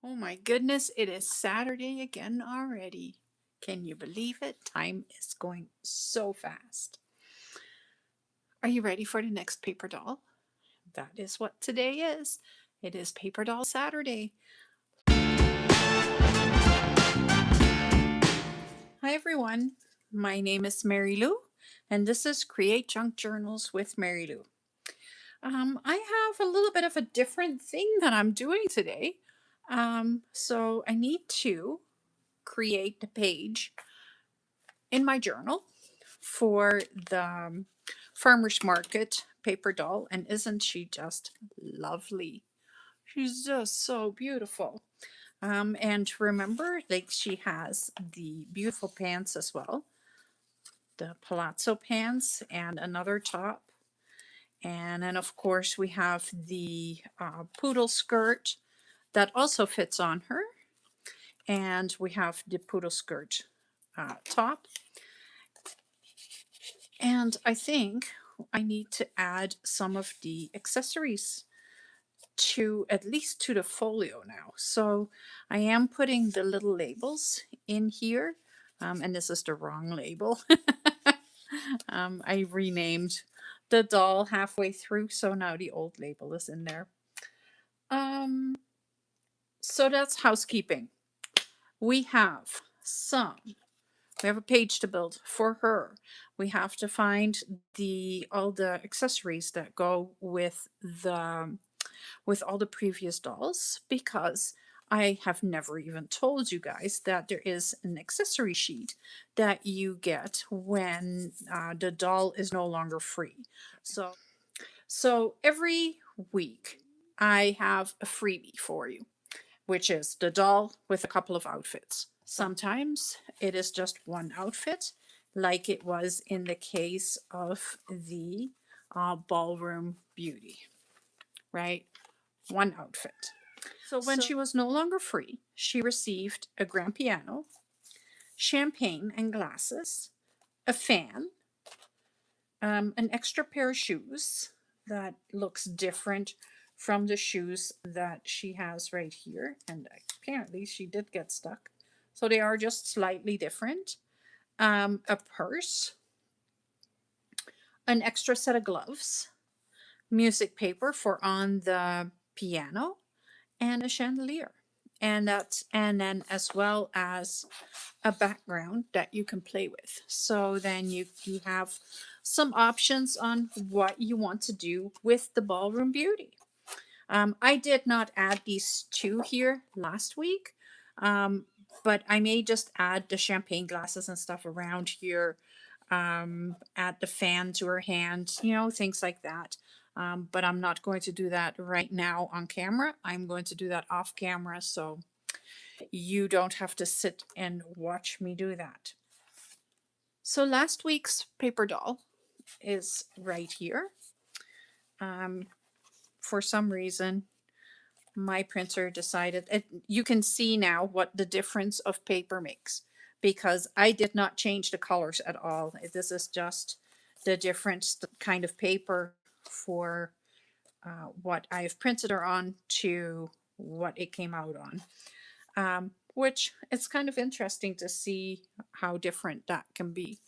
Oh my goodness, it is Saturday again already. Can you believe it? Time is going so fast. Are you ready for the next paper doll? That is what today is. It is Paper Doll Saturday. Hi everyone, my name is Mary Lou, and this is Create Junk Journals with Mary Lou. I have a little bit of a different thing that I'm doing today. So I need to create the page in my journal for the farmer's market paper doll. And isn't she just lovely? She's just so beautiful. And remember, like she has the beautiful pants as well, the palazzo pants and another top. And then, of course, we have the poodle skirt that also fits on her. And we have the poodle skirt top. And I think I need to add some of the accessories to at least to the folio now. So I am putting the little labels in here. And this is the wrong label. I renamed the doll halfway through, so now the old label is in there. Um, so that's housekeeping. We have some We have a page to build for her. We have to find the all the accessories that go with all the previous dolls, because I have never even told you guys that there is an accessory sheet that you get when the doll is no longer free. So every week I have a freebie for you, which is the doll with a couple of outfits. Sometimes it is just one outfit, like it was in the case of the ballroom beauty, right? One outfit. So when she was no longer free, she received a grand piano, champagne and glasses, a fan, an extra pair of shoes that looks different from the shoes that she has right here. And apparently she did get stuck. So they are just slightly different. A purse, an extra set of gloves, music paper for on the piano, and a chandelier. And then as well as a background that you can play with. So then you have some options on what you want to do with the ballroom beauty. I did not add these two here last week, um, but I may just add the champagne glasses and stuff around here, add the fan to her hand, things like that. But I'm not going to do that right now on camera. I'm going to do that off camera, so you don't have to sit and watch me do that. So last week's paper doll is right here. Um, for some reason, my printer decided you can see now what the difference of paper makes, because I did not change the colors at all. This is just the different kind of paper for what I've printed her on to what it came out on. Which it's kind of interesting to see how different that can be.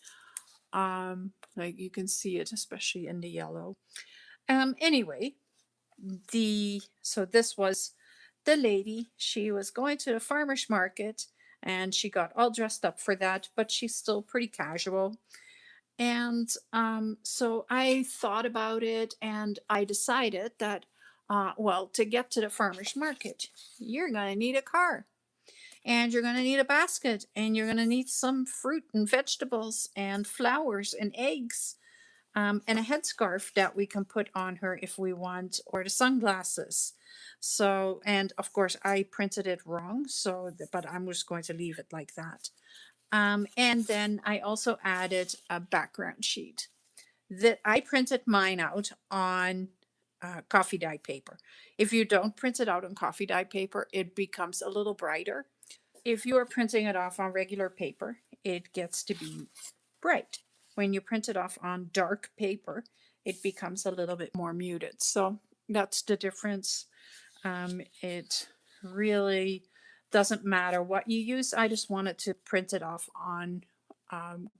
Like you can see it, especially in the yellow. Anyway, so this was the lady. She was going to the farmer's market and she got all dressed up for that, but she's still pretty casual. And so I thought about it and I decided that, well, to get to the farmer's market, you're going to need a car and you're going to need a basket and you're going to need some fruit and vegetables and flowers and eggs, and a headscarf that we can put on her if we want, or the sunglasses. So, and of course, I printed it wrong, but I'm just going to leave it like that. And then I also added a background sheet that I printed mine out on coffee dye paper. If you don't print it out on coffee dye paper, it becomes a little brighter. If you are printing it off on regular paper, it gets to be bright. When you print it off on dark paper, it becomes a little bit more muted. So that's the difference. It really doesn't matter what you use. I just wanted to print it off on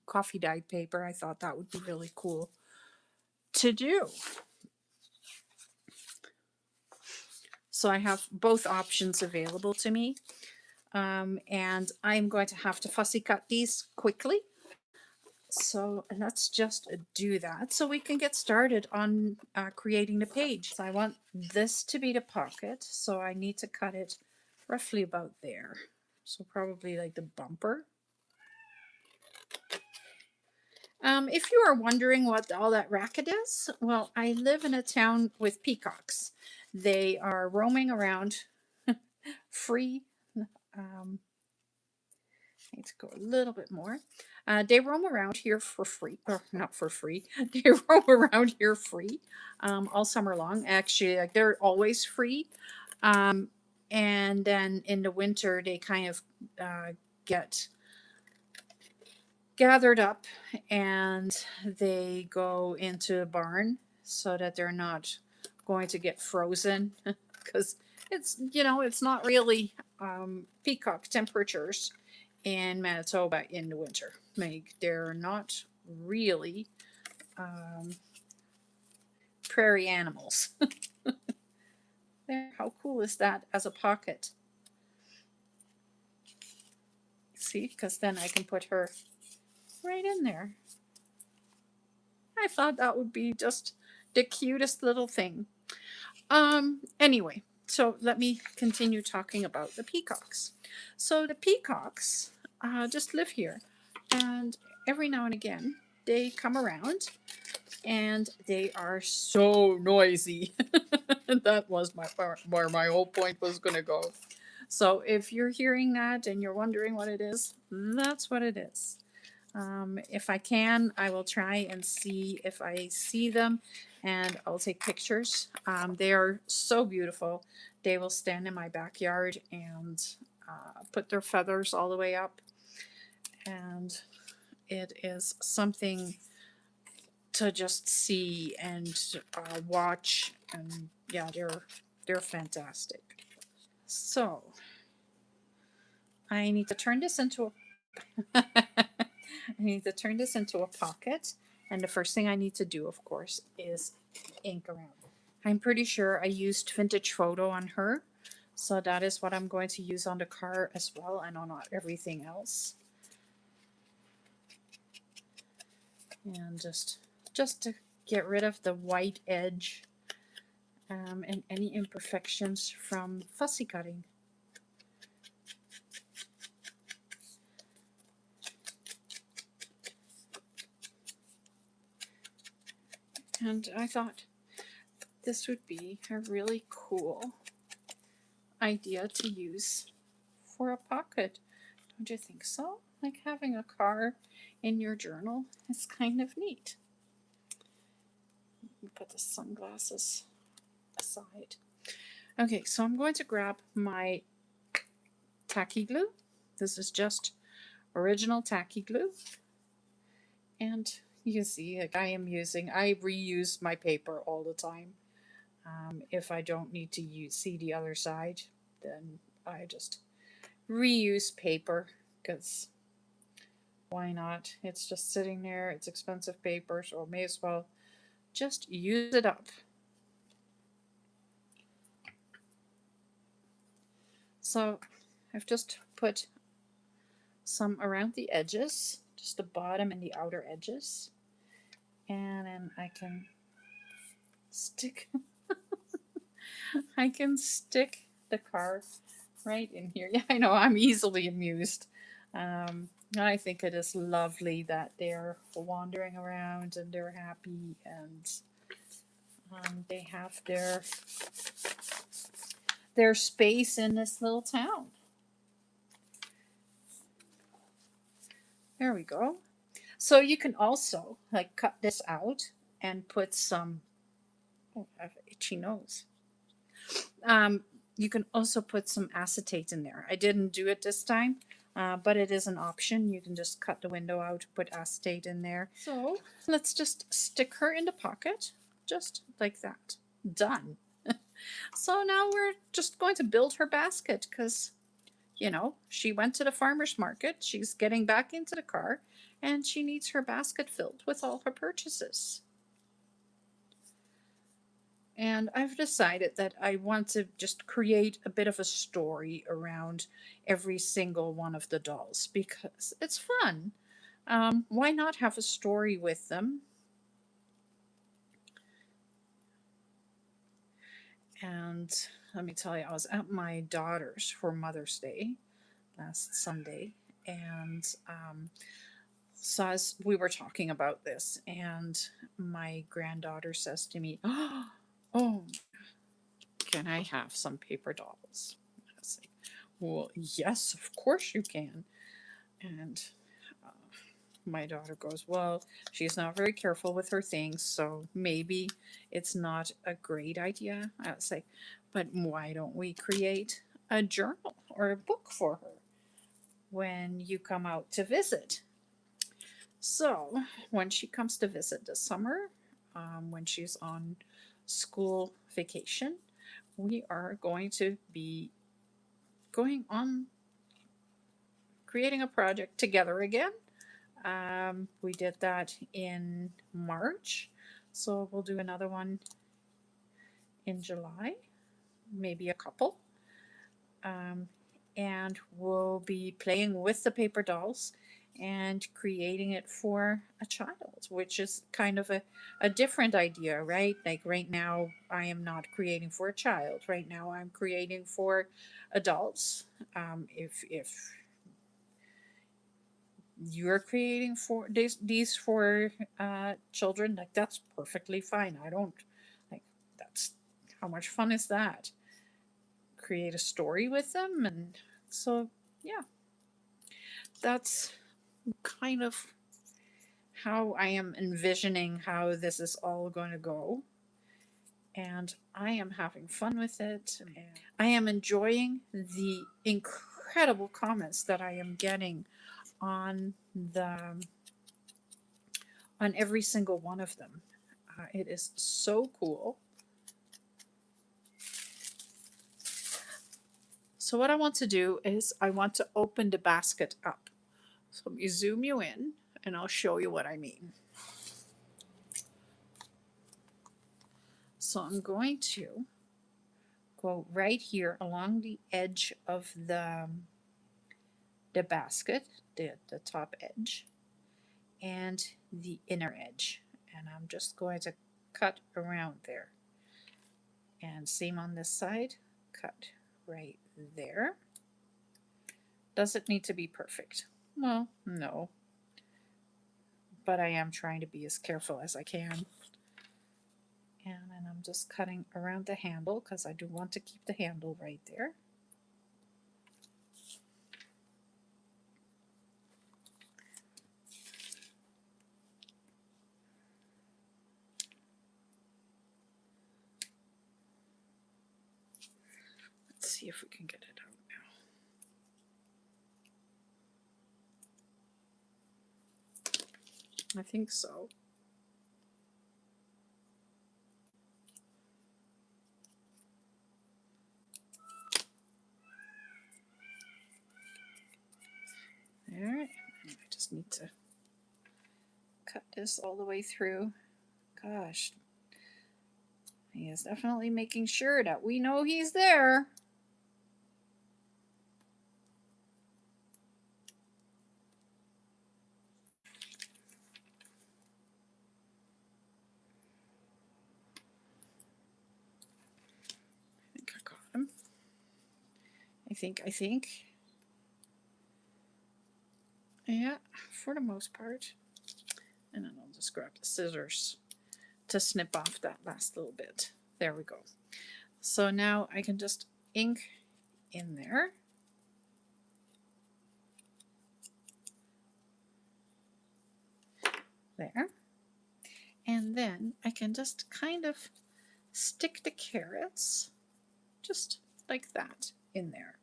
coffee dyed paper. I thought that would be really cool to do. So I have both options available to me. And I'm going to have to fussy cut these quickly. So let's just do that so we can get started on creating the page. So I want this to be the pocket, so I need to cut it roughly about there. So probably like the bumper. If you are wondering what all that racket is, well, I live in a town with peacocks. They are roaming around free. Um, I need to go a little bit more. They roam around here for free, or not for free. They roam around here free all summer long. Actually, like they're always free. And then in the winter, they kind of get gathered up and they go into a barn so that they're not going to get frozen because it's not really peacock temperatures in Manitoba in the winter. Like they're not really um, prairie animals. There, how cool is that as a pocket? See, because then I can put her right in there. I thought that would be just the cutest little thing. Anyway, so let me continue talking about the peacocks. So the peacocks just live here, and every now and again they come around, and they are so noisy. That was where my whole point was going to go. So if you're hearing that and you're wondering what it is, that's what it is. If I can, I will try and see if I see them and I'll take pictures. They are so beautiful. They will stand in my backyard and put their feathers all the way up. And it is something to just see and watch. And yeah, they're fantastic. So I need to turn this into a I need to turn this into a pocket. And the first thing I need to do, of course, is ink around. I'm pretty sure I used vintage photo on her. So that is what I'm going to use on the car as well and on everything else. And just to get rid of the white edge and any imperfections from fussy cutting. And I thought this would be a really cool idea to use for a pocket. Don't you think so? Like having a car in your journal is kind of neat. Put the sunglasses aside. Okay, so I'm going to grab my tacky glue. This is just original tacky glue. And you can see, like I reuse my paper all the time. If I don't need to see the other side, then I just reuse paper because why not? It's just sitting there. It's expensive paper, so I may as well just use it up. So I've just put some around the edges, just the bottom and the outer edges. And then I can stick I can stick the car right in here. Yeah, I know, I'm easily amused. I think it is lovely that they're wandering around and they're happy and they have their space in this little town. There we go. So you can also like cut this out and put some. Oh, I have an itchy nose. You can also put some acetate in there. I didn't do it this time, but it is an option. You can just cut the window out, put acetate in there. So let's just stick her in the pocket, just like that. Done. So now we're just going to build her basket because, she went to the farmer's market. She's getting back into the car and she needs her basket filled with all her purchases. And I've decided that I want to just create a bit of a story around every single one of the dolls because it's fun. Why not have a story with them? And let me tell you, I was at my daughter's for Mother's Day last Sunday, and so as we were talking about this, and my granddaughter says to me, "Oh, can I have some paper dolls?" I was like, "Well, yes, of course you can." And uh, my daughter goes, "Well, she's not very careful with her things, so maybe it's not a great idea." I was like, "But why don't we create a journal or a book for her when you come out to visit?" So when she comes to visit this summer, when she's on school vacation, we are going to be going on creating a project together again. We did that in March, so we'll do another one in July, maybe a couple. Um, and we'll be playing with the paper dolls and creating it for a child, which is kind of a different idea, right? Like right now, I am not creating for a child. Right now, I'm creating for adults. If you're creating for these for children, like that's perfectly fine. I don't like that's how much fun is that? Create a story with them, and so yeah, that's kind of how I am envisioning how this is all going to go. And I am having fun with it. And I am enjoying the incredible comments that I am getting on the on every single one of them. It is so cool. So what I want to do is I want to open the basket up. So let me zoom you in and I'll show you what I mean. So I'm going to go right here along the edge of the basket, the top edge, and the inner edge. And I'm just going to cut around there. And same on this side, cut right there. Does it need to be perfect? Well, no. But I am trying to be as careful as I can. And then I'm just cutting around the handle because I do want to keep the handle right there. Let's see if we can get it out now. I think so. There. I just need to cut this all the way through. Gosh. He is definitely making sure that we know he's there. I think I got him. I think. Yeah, for the most part. And then I'll just grab the scissors to snip off that last little bit. There we go. So now I can just ink in there. There. And then I can just kind of stick the carrots just like that in there.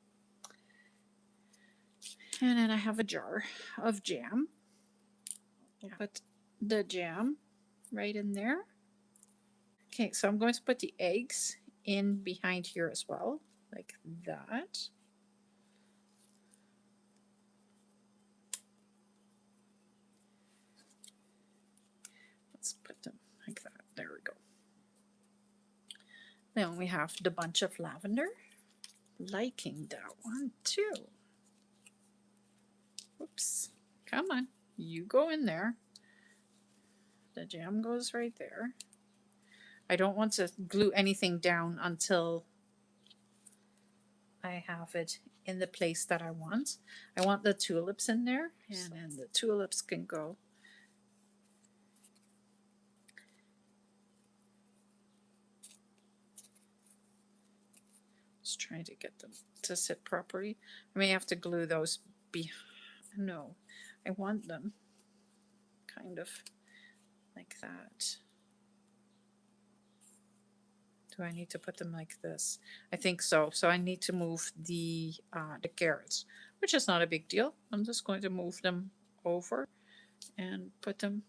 And then I have a jar of jam. I'll put the jam right in there. Okay, so I'm going to put the eggs in behind here as well, like that. Let's put them like that. There we go. Then we have the bunch of lavender. Liking that one too. Whoops. Come on. You go in there. The jam goes right there. I don't want to glue anything down until I have it in the place that I want. I want the tulips in there, and then the tulips can go. Just trying to get them to sit properly. I may have to glue those no, I want them kind of like that. Do I need to put them like this? I think so. So I need to move the carrots, which is not a big deal. I'm just going to move them over and put them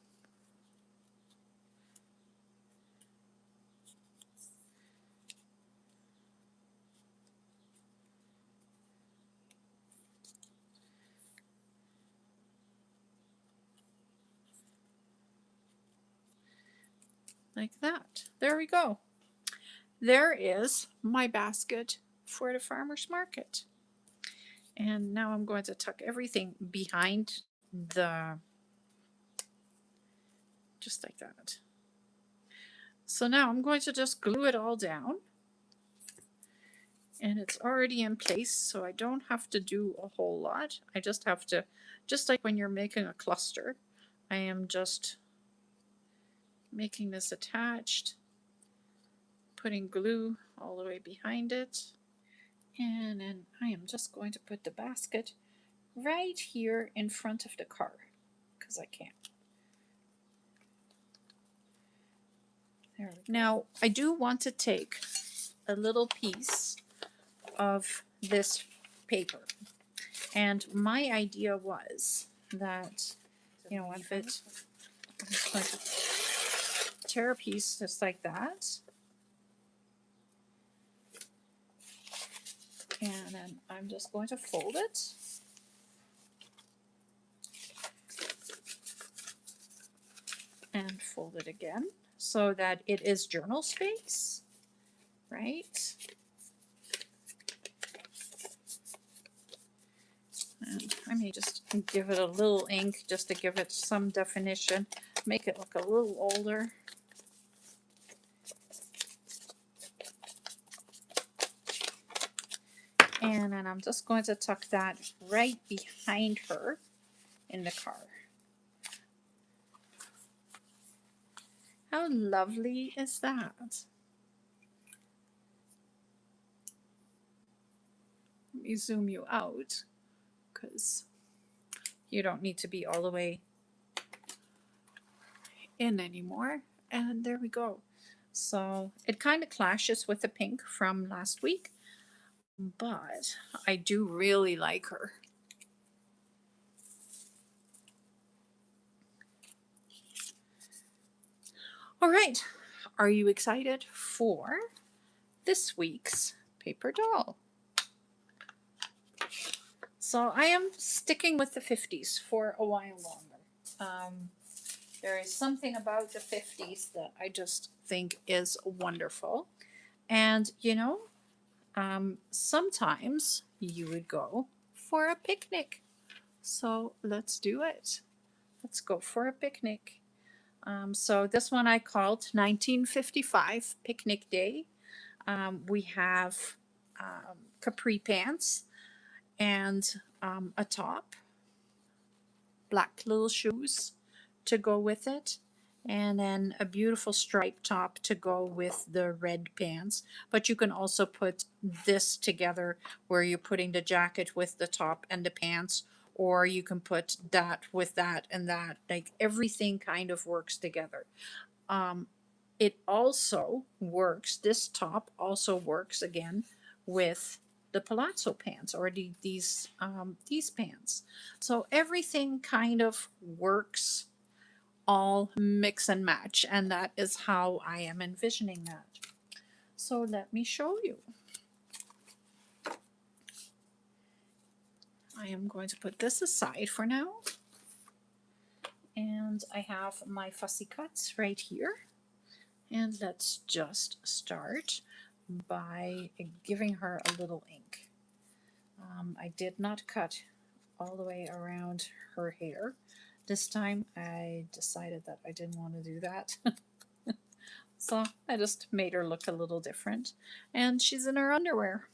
like that. There we go. There is my basket for the farmer's market. And now I'm going to tuck everything behind the, just like that. So now I'm going to just glue it all down. And it's already in place, so I don't have to do a whole lot. I just have to, just like when you're making a cluster, I am just making this attached, putting glue all the way behind it. And then I am just going to put the basket right here in front of the car, because I can. There we go. Now, I do want to take a little piece of this paper. And my idea was that, you know, if it, I'm just going to tear a piece just like that. And then I'm just going to fold it. And fold it again so that it is journal space, right? And I may just give it a little ink just to give it some definition, make it look a little older. And then I'm just going to tuck that right behind her in the car. How lovely is that? Let me zoom you out because you don't need to be all the way in anymore. And there we go. So it kind of clashes with the pink from last week, but I do really like her. All right, are you excited for this week's paper doll? So I am sticking with the 50s for a while longer. There is something about the 50s that I just think is wonderful. And, you know, sometimes you would go for a picnic. So let's do it. Let's go for a picnic. So this one I called 1955 Picnic Day. We have capri pants and a top, black little shoes to go with it, and then a beautiful striped top to go with the red pants. But you can also put this together where you're putting the jacket with the top and the pants, or you can put that with that and that. Like everything kind of works together. It also works, this top also works again with the palazzo pants or these pants. So everything kind of works, all mix and match, and that is how I am envisioning that. So let me show you. I am going to put this aside for now. And I have my fussy cuts right here. And let's just start by giving her a little ink. I did not cut all the way around her hair. This time I decided that I didn't want to do that. So I just made her look a little different. And she's in her underwear.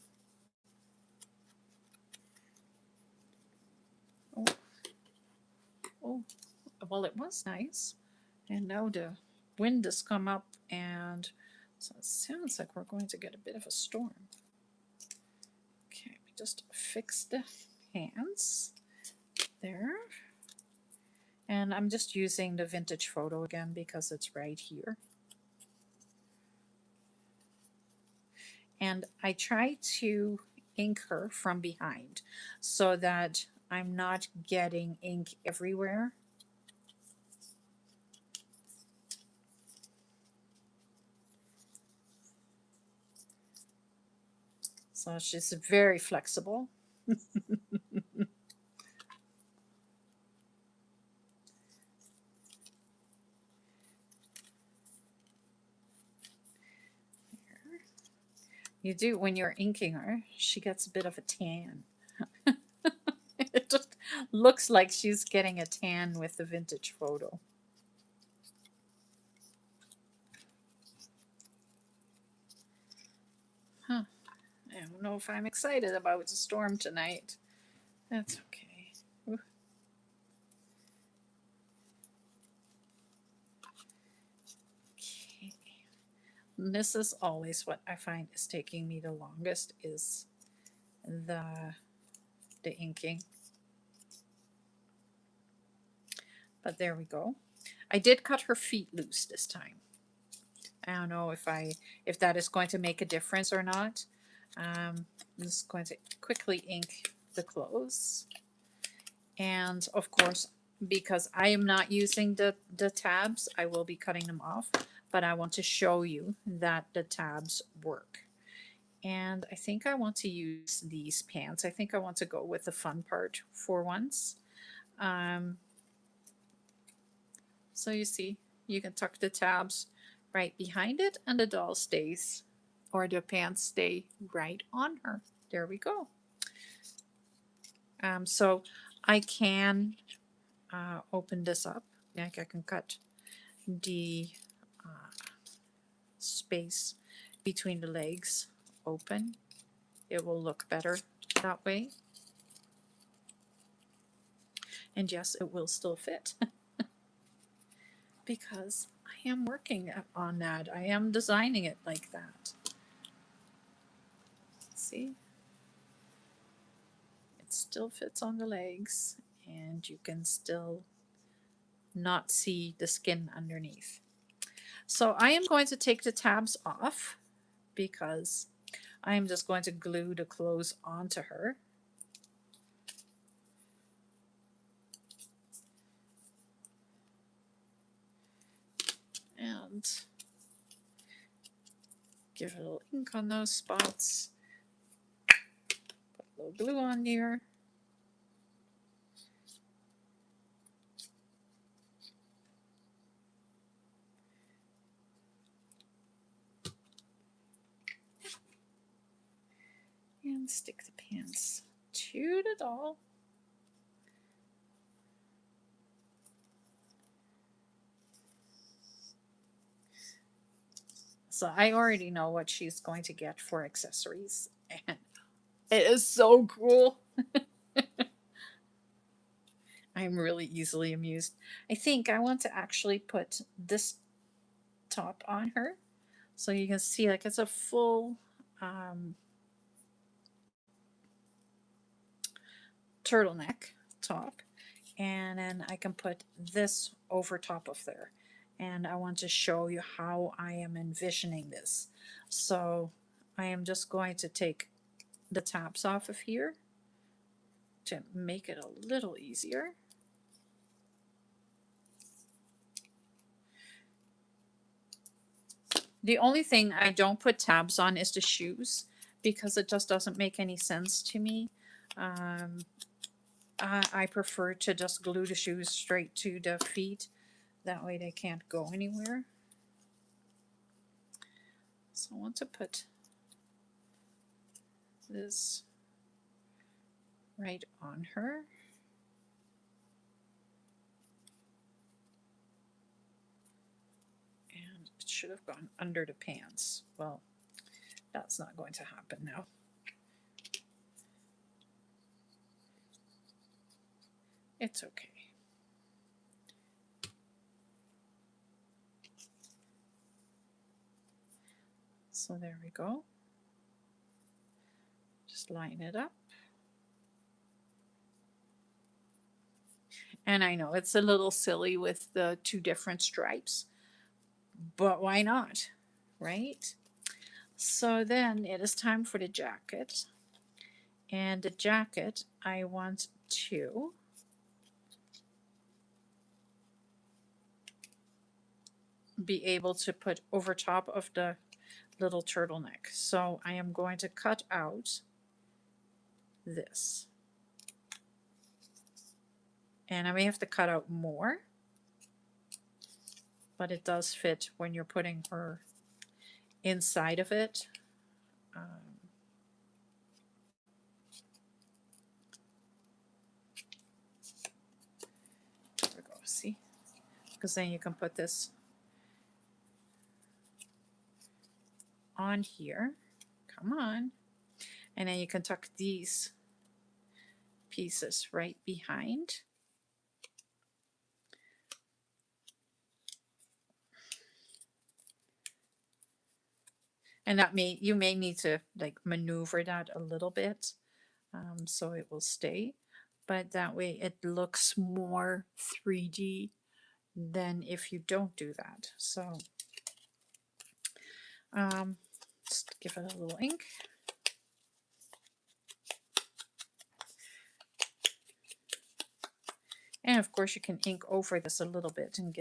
Oh, oh. Well, it was nice. And now the wind has come up, and so it sounds like we're going to get a bit of a storm. Okay, just fix the hands there. And I'm just using the vintage photo again because it's right here. And I try to ink her from behind so that I'm not getting ink everywhere. So she's very flexible. You do, when you're inking her, she gets a bit of a tan. It just looks like she's getting a tan with the vintage photo. Huh. I don't know if I'm excited about the storm tonight. That's okay. Ooh. Okay. And this is always what I find is taking me the longest, is the inking. But there we go. I did cut her feet loose this time. I don't know if that is going to make a difference or not. I'm just going to quickly ink the clothes. And of course, because I am not using the tabs, I will be cutting them off. But I want to show you that the tabs work. And I think I want to use these pants. I think I want to go with the fun part for once. So you see, you can tuck the tabs right behind it and the doll stays, or the pants stay right on her. There we go. So I can open this up. Like I can cut the space between the legs open. It will look better that way. And yes, it will still fit. Because I am working on that. I am designing it like that. See? It still fits on the legs, and you can still not see the skin underneath. So I am going to take the tabs off because I am just going to glue the clothes onto her. And give a little ink on those spots. Put a little glue on here. And stick the pants to the doll. So I already know what she's going to get for accessories. And it is so cool. I'm really easily amused. I think I want to actually put this top on her. So you can see like it's a full turtleneck top. And then I can put this over top of there. And I want to show you how I am envisioning this. So I am just going to take the tabs off of here to make it a little easier. The only thing I don't put tabs on is the shoes because it just doesn't make any sense to me. Um, I prefer to just glue the shoes straight to the feet. That way they can't go anywhere. So I want to put this right on her. And it should have gone under the pants. Well, that's not going to happen now. It's okay. So there we go. Just line it up. And I know it's a little silly with the two different stripes, but why not, right? So then it is time for the jacket. And the jacket, I want to be able to put over top of the little turtleneck. So I am going to cut out this. And I may have to cut out more, but it does fit when you're putting her inside of it. There we go, see? Because then you can put this on here. Come on. And then you can tuck these pieces right behind. And that you may need to like maneuver that a little bit so it will stay. But that way it looks more 3D than if you don't do that. So just give it a little ink. And of course you can ink over this a little bit and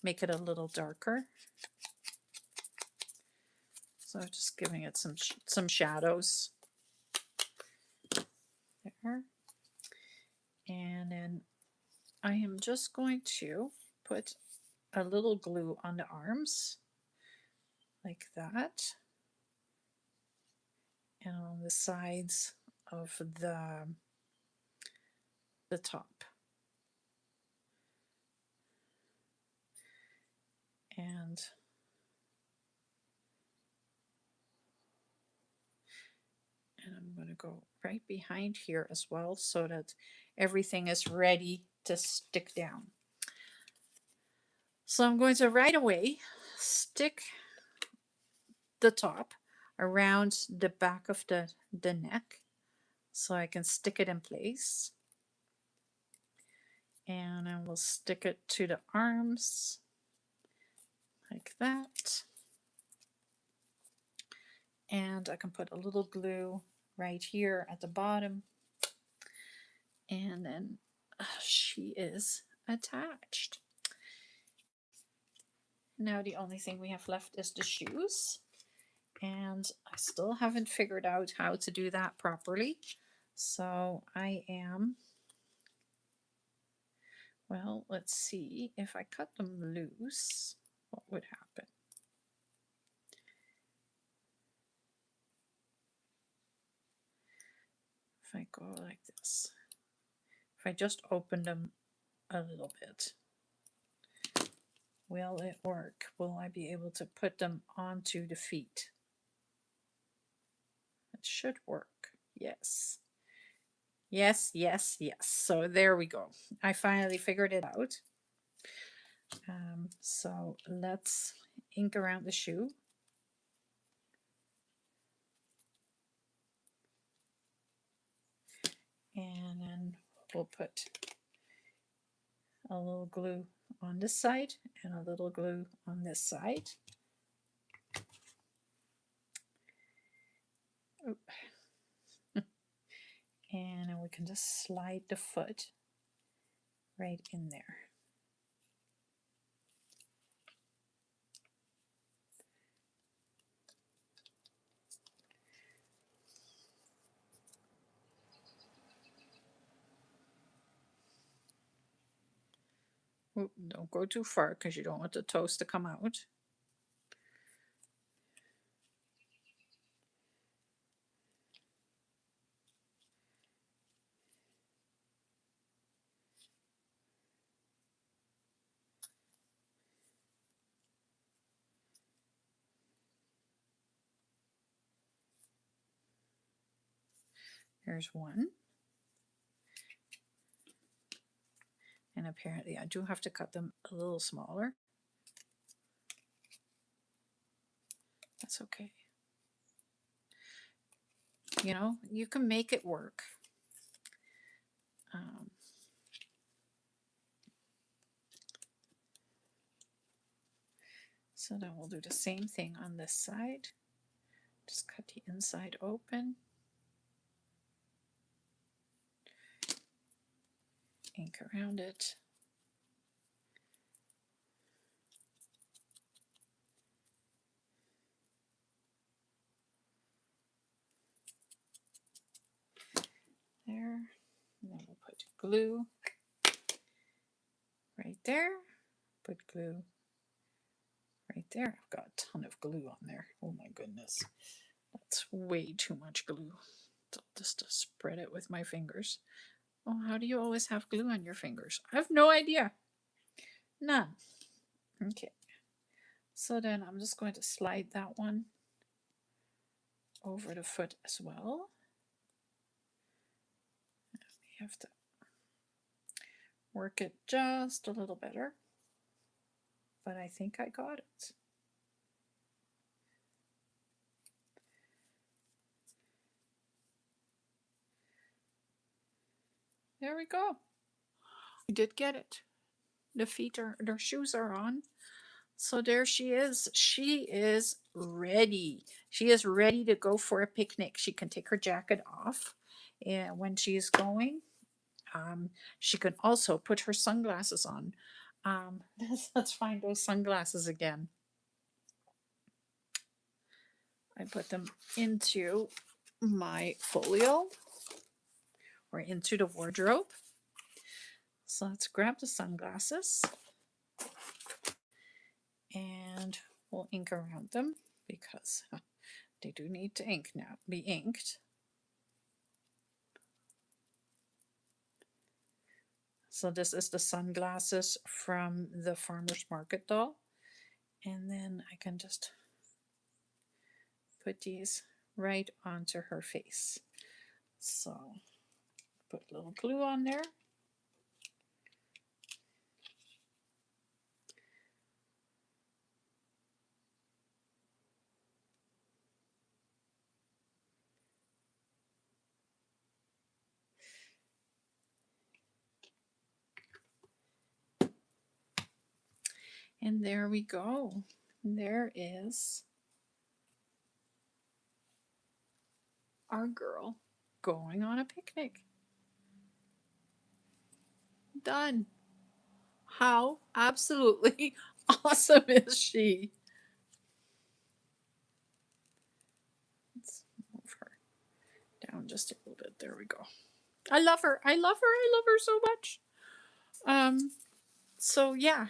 make it a little darker. So just giving it some shadows there. And then I am just going to put a little glue on the arms like that. And on the sides of the top. And I'm going to go right behind here as well so that everything is ready to stick down. So I'm going to right away stick the top around the back of the neck so I can stick it in place. And I will stick it to the arms like that. And I can put a little glue right here at the bottom. And then she is attached. Now the only thing we have left is the shoes. And I still haven't figured out how to do that properly. So I am, well, let's see, if I cut them loose, what would happen? If I go like this, if I just open them a little bit, will it work? Will I be able to put them onto the feet? It should work. Yes. Yes, yes, yes. So there we go. I finally figured it out. So let's ink around the shoe. And then we'll put a little glue on this side and a little glue on this side. Oh. And then we can just slide the foot right in there. Oop, don't go too far because you don't want the toast to come out. There's one. And apparently I do have to cut them a little smaller. That's okay. You know, you can make it work. Um, so then we'll do the same thing on this side. Just cut the inside open. Ink around it. There. And then we'll put glue right there. Put glue right there. I've got a ton of glue on there. Oh my goodness. That's way too much glue. So just to spread it with my fingers. Oh, how do you always have glue on your fingers? I have no idea. None. Okay. So then I'm just going to slide that one over the foot as well. We have to work it just a little better. But I think I got it. There we go. We did get it. The feet are, their shoes are on. So there she is. She is ready. She is ready to go for a picnic. She can take her jacket off and when she's going. She can also put her sunglasses on. Let's find those sunglasses again. I put them into my folio or into the wardrobe. So let's grab the sunglasses and we'll ink around them because they do need to be inked. So this is the sunglasses from the farmer's market doll. And then I can just put these right onto her face. So put a little glue on there. And there we go. There is our girl going on a picnic. Done. How absolutely awesome is she? Let's move her down just a little bit. There we go. I love her. I love her. I love her so much. So yeah,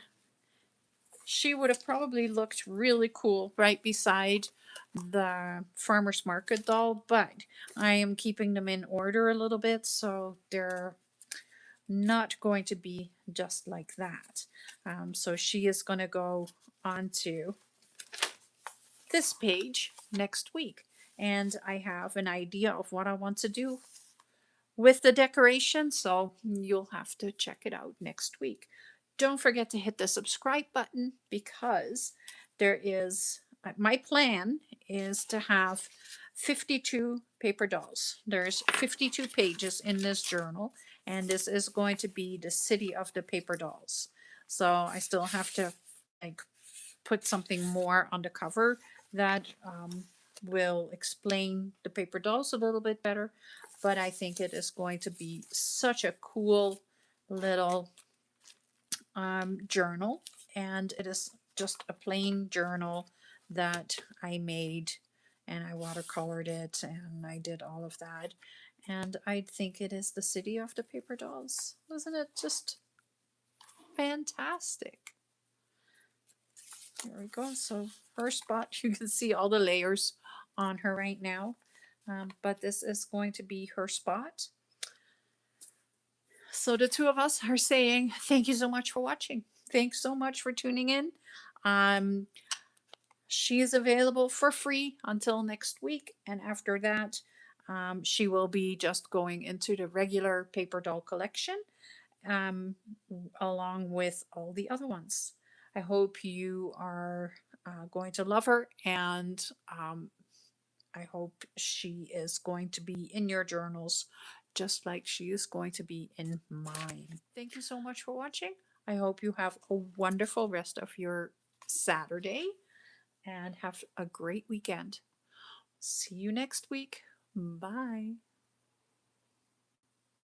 she would have probably looked really cool right beside the farmer's market doll, but I am keeping them in order a little bit, so they're not going to be just like that. So she is going to go onto this page next week, and I have an idea of what I want to do with the decoration, so you'll have to check it out next week. Don't forget to hit the subscribe button because there is my plan is to have 52 paper dolls. There's 52 pages in this journal, and this is going to be the city of the paper dolls. So I still have to like put something more on the cover that will explain the paper dolls a little bit better. But I think it is going to be such a cool little journal. And it is just a plain journal that I made and I watercolored it and I did all of that. And I think it is the city of the paper dolls. Isn't it just Fantastic. There we go. So her spot, you can see all the layers on her right now. But this is going to be her spot. So the two of us are saying thank you so much for watching. Thanks so much for tuning in. Um, she is available for free until next week, and after that, she will be just going into the regular paper doll collection, um, along with all the other ones. I hope you are going to love her, and I hope she is going to be in your journals just like she is going to be in mine. Thank you so much for watching. I hope you have a wonderful rest of your Saturday and have a great weekend. See you next week. Bye.